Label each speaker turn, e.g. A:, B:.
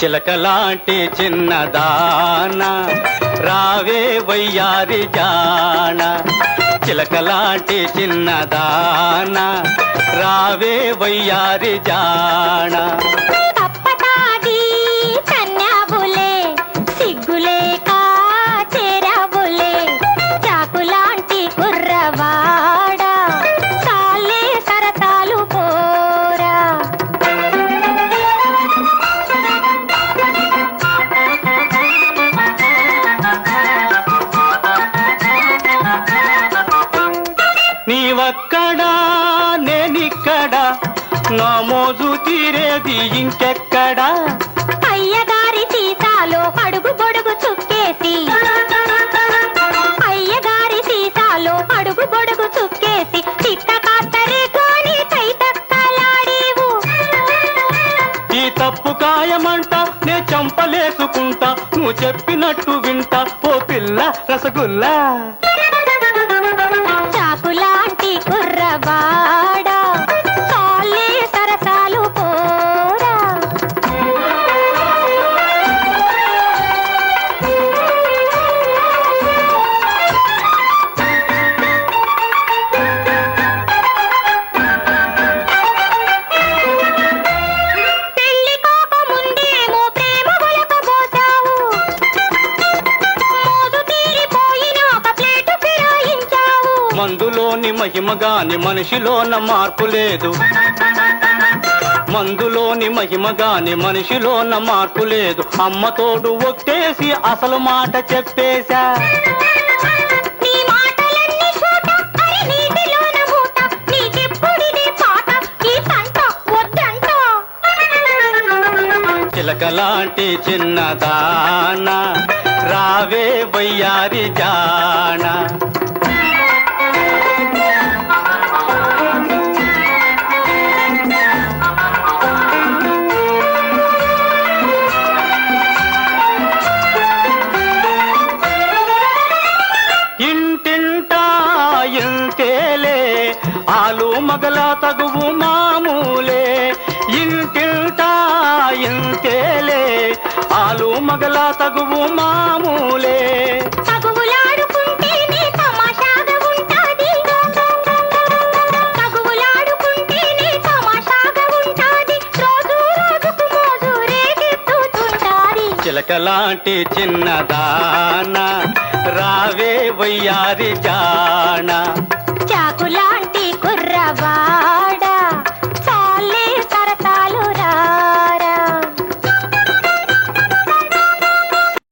A: చిలకలాంటి చిన్నదాన రావే వయ్యారి జాణ, చిలకలాంటి చిన్నదాన రావే వయ్యారి జాణ.
B: తప్పటాది కన్యాబులే సిగ్గులేక చేరాబులే, చాకులాంటి కుర్రవాడ కాలే సరసాలు పోరా.
A: నీవక్కడా నేనిక్కడా, నా మోజు తీరేది ఇంకెక్కడా.
B: అయ్యగారి సీసాలో అడుగు బొడుగు చుక్కేసి, అయ్యగారి సీసాలో అడుగు బొడుగు చుక్కేసి, చిక్క కాస్తరే కాని కైతక్కలాడేవు.
A: ఈ తప్పు కాయమంట నే చంపలేసుకుంటా, నువ్వు చెప్పినట్టు వింటా ఓ పిల్ల రసగుల్లా.
B: చాకులాంటి కుర్రవాడ కాలే సరసాలు పోరా. పెళ్లి కాక ముందేమో ప్రేమ ఒలకబోసావు, మోజు తీరిపోయినాక ప్లేటు ఫిరాయించావు.
A: మందులోని మహిమ గాని మనిషిలోన మార్పు లేదు, మందులోని మహిమ గాని మనిషిలోన మార్పు లేదు. అమ్మ తోడు ఒట్టేసి అసలు మాట చెప్పేశా.
B: నీ మాటలన్నీ చూట, అరే నీటిలోన మూట, నీకెప్పుడిదే పాట, ఈ తంట వద్దంట.
A: చిలకలాంటి చిన్నదాన రావే వయ్యారి జాణ. ఇంటింటా ఇంతేలే ఆలు మగల తగువు మామూలే, ఇంటింటా ఇంతేలే ఆలు మగల తగువు మామూలే.
B: తగువులాడుకుంటేనే తమాషాగా ఉంటాది, తగువులాడుకుంటేనే తమాషాగా ఉంటాది, రోజు రోజుకు మోజు రేగెత్తుతుంటాది.
A: చిలకలాంటి చిన్నదాన రావే వయ్యారి జాణ.